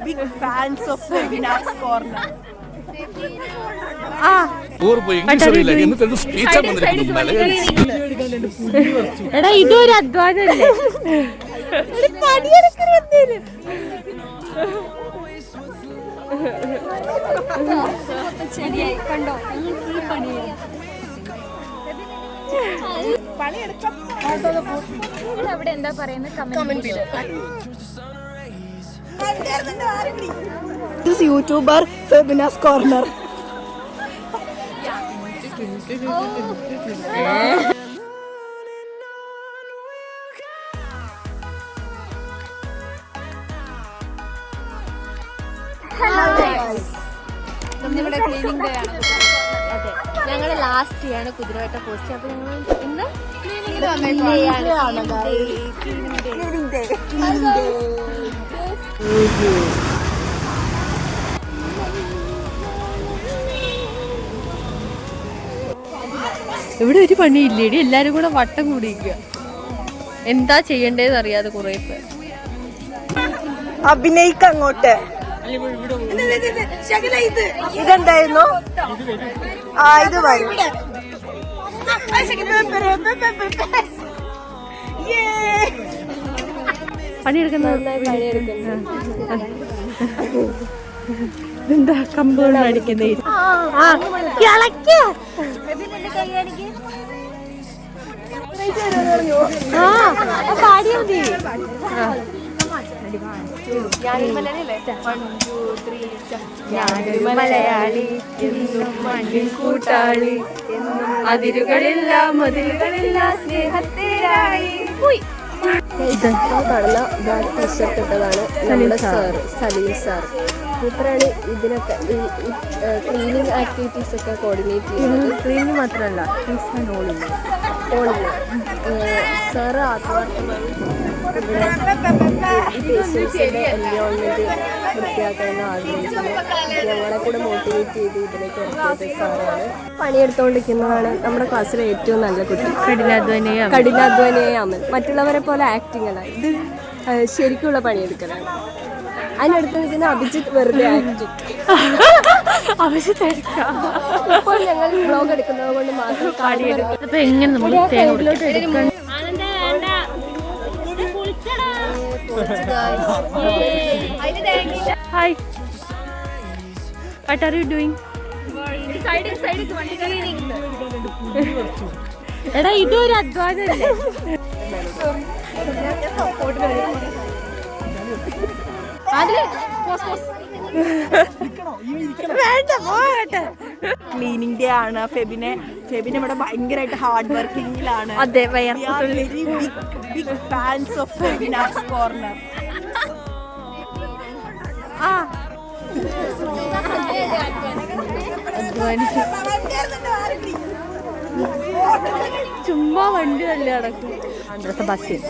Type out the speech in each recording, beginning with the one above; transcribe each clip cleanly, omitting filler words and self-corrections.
big fans of Webinars Corner. എടാ ഇതൊരു അധ്വാനല്ലേ? അവിടെ എന്താ പറയുന്നത്? This YouTuber Webinars Corner. നമ്മളിവിടെ ക്ലീനിങ് ഡേ ആണ്. അതെ, ഞങ്ങൾ ലാസ്റ്റ് ഡേ ആണ് കുതിരവട്ട പോസ്റ്റ്. അപ്പൊ ഞങ്ങൾ ഇന്ന് ഇവിടെ ഒരു പണിയില്ലേടി, എല്ലാരും കൂടെ വട്ടം കൂടിയിരിക്കുക. എന്താ ചെയ്യണ്ടേന്ന് അറിയാതെ കുറെ പേർ അഭിനയിക്കങ്ങോട്ട്. ഇതെന്തായിരുന്നു? ഇത് വരും. എന്താ കമ്പൗണ്ട് അടിക്കുന്നേ? പാടിയാ മതി. മലയാളി കൂട്ടാളി, അതിരുകളില്ല മതിലുകളില്ല സ്നേഹത്തിലായി. കാണുന്ന ബ്ലാക്ക് ടീഷർട്ട് ഇട്ടതാണ് നമ്മുടെ സാർ സലീം സാർ. മൂപ്പരാണ് ഇതിനൊക്കെ ക്ലീനിങ് ആക്ടിവിറ്റീസ് ഒക്കെ കോർഡിനേറ്റ് ചെയ്യുന്നത്. ക്ലീനിങ് മാത്രമല്ല, സാറ് ആത്മാർത്ഥമായി ഈ പേഷ്യൻസിന്റെ എൻവയോൺമെന്റ് വൃത്തിയാക്കണമെന്ന് ആഗ്രഹിക്കുന്നു. ഞങ്ങളെ കൂടെ മോട്ടിവേറ്റ് ചെയ്ത് ഇതിലേക്ക് ഇറക്കിയത് സാറാണ്. പണിയെടുത്തുകൊണ്ടിരിക്കുന്നതാണ് നമ്മുടെ ക്ലാസ്സിലെ ഏറ്റവും നല്ല കുട്ടി, കഠിനാധ്വാനിയായ അമൽ. മറ്റുള്ളവരെ പോലെ ആക്ടിങ് അല്ല, ഇത് ശരിക്കുള്ള പണിയെടുക്കലാണ്. അതിനടുത്ത് നിൽക്കുന്ന അഭിജിത്ത് വെറുതെ ആക്ടിങ്. ഇപ്പോൾ ഞങ്ങൾ ബ്ലോഗ് എടുക്കുന്നത് കൊണ്ട് മാത്രം Hi. What are you doing? എടാ ഇതൊരു അധ്വാനല്ലേ? ക്ലീനിങ് ഡേ ആണ്. ഫെബിനെ ഇവിടെ ഭയങ്കരമായിട്ട് ഹാർഡ് വർക്കിംഗിലാണ്. അതെ, big fans of Webinars Corner. ചുമ്മാ വണ്ടി നല്ല നടക്കും. ബസ്സിൽ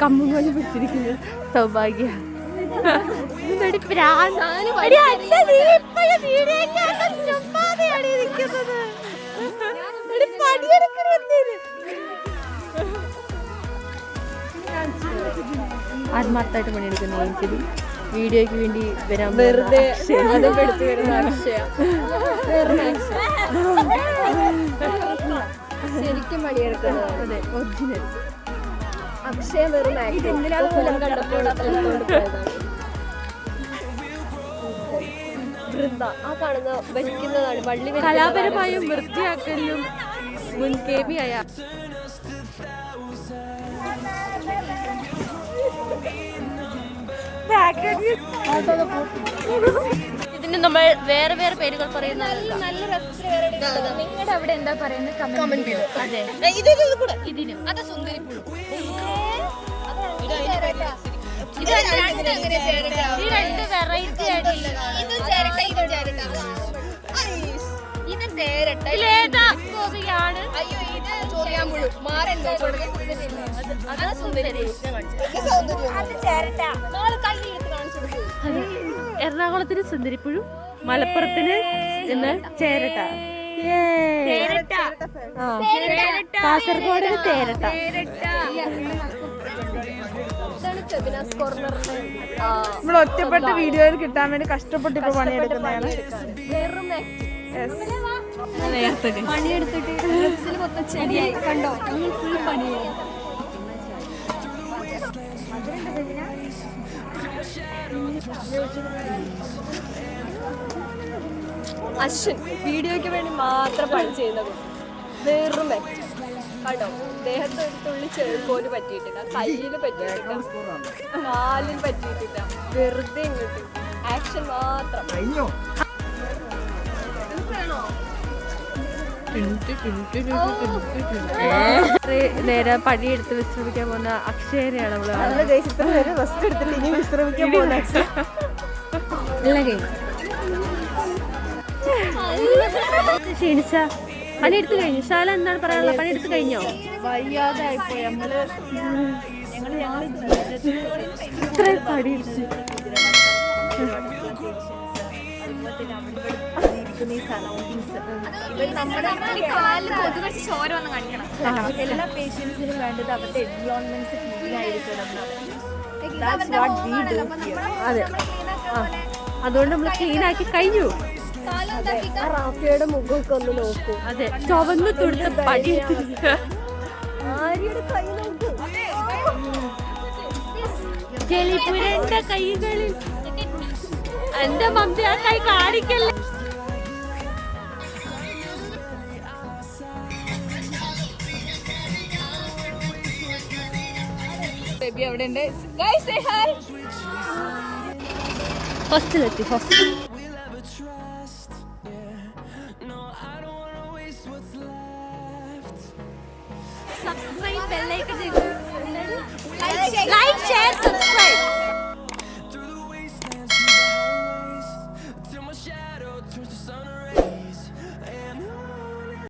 കമ്പും കൊണ്ട് പിടിച്ചിരിക്കുന്നത് സൗഭാഗ്യ. ആത്മാർത്ഥമായിട്ട് പണിയെടുക്കുന്ന എനിക്കിത് വീഡിയോയ്ക്ക് വേണ്ടി വരാൻ വെറുതെ അതൊക്കെ വരുന്ന അക്ഷയ ശരിക്കും പണിയെടുക്കുന്നത്. അതെ, ഒറിജിനൽ അക്ഷയ വെറും വൃന്ദ ആ കാണുന്ന വഹിക്കുന്നതാണ് വള്ളി. കലാപരമായും വൃത്തിയാക്കലിലും മുൻകേബിയായ ഇതിന് നമ്മൾ വേറെ വേറെ പേരുകൾ പറയുന്നത്. നിങ്ങളുടെ അവിടെ എന്താ പറയുന്നത്? അതെ, ഇതിന് അത് സുന്ദരിപ്പുഴു. ഈ രണ്ട് വെറൈറ്റി ആയിട്ടില്ല. ഇതിലേതാ ഗോപിയാണ്? അയ്യോ, ഇത് ചോറിയാമ്പുഴു. മാറെന്തോ അതാണ് സുന്ദരി. എറണാകുളത്തിന് സുന്ദരിപ്പുഴു, മലപ്പുറത്തിന് ചേരട്ട. കാസർഗോഡ് തേരട്ട. നമ്മൾ ഒറ്റപ്പെട്ട വീഡിയോയിൽ കിട്ടാൻ വേണ്ടി കഷ്ടപ്പെട്ട് ഇപ്പൊ പണിയെടുക്കുന്നതാണ്. പണിയെടുത്തിട്ട് ഡ്രസ്സിൽ മൊത്തം ചെടിയായി കണ്ടോ, ഫുൾ പണിയായി. അശ്വിൻ വീഡിയോയ്ക്ക് വേണ്ടി മാത്രം പണി ചെയ്യുന്നത്. വെറും കണ്ടോ, ദേഹത്ത് ഒരു തുള്ളി ചെറുപ്പോല് പറ്റിയിട്ടില്ല, കയ്യിൽ പറ്റിയിട്ടില്ല, കാലിൽ പറ്റിയിട്ടില്ല, വെറുതെ ഇങ്ങോട്ട് ആക്ഷൻ മാത്രം. നേരെ പണിയെടുത്ത് വിശ്രമിക്കാൻ പോകുന്ന അക്ഷയനെയാണ് നമ്മള്. നല്ല ദേശത്തിന് വരെ റെസ്റ്റ് എടുത്തിട്ട് ഇനി വിശ്രമിക്കാൻ പോകുന്ന ക്ഷീണിച്ച പണിയെടുത്ത് കഴിഞ്ഞു. ശാല എന്താണ് പറയാനുള്ളത്? പണിയെടുത്ത് കഴിഞ്ഞോ? വയ്യാതായിപ്പോയി നമ്മള്. ഞങ്ങള് ഇത്രയും പണിയെടുത്ത് എല്ലാ പേഷ്യൻസിനും വേണ്ടത് അവരുടെ എൻവയോൺമെന്റ്സ് ക്ലീൻ ആയിരിക്കണം. അതെ, അതുകൊണ്ട് നമ്മൾ ക്ലീൻ ആക്കി കഴിഞ്ഞു. റാഫിയുടെ മുഖമൊക്കെ ഒന്ന് നോക്കൂ. അതെ, ചുവന്ന് തുടുത്ത പണിയെടുത്തില്ല. ആര്യയുടെ കൈ നോക്കൂ. ജലിപുരന്റെ കൈകളിൽ എന്റെ മമ്മി ആ കൈ കാണിക്കല്ലേ. ബേബി അവിടെ ഉണ്ട്. Guys, say hi. ഹോസ്റ്റലെത്തി. Hostel subscribe bell icon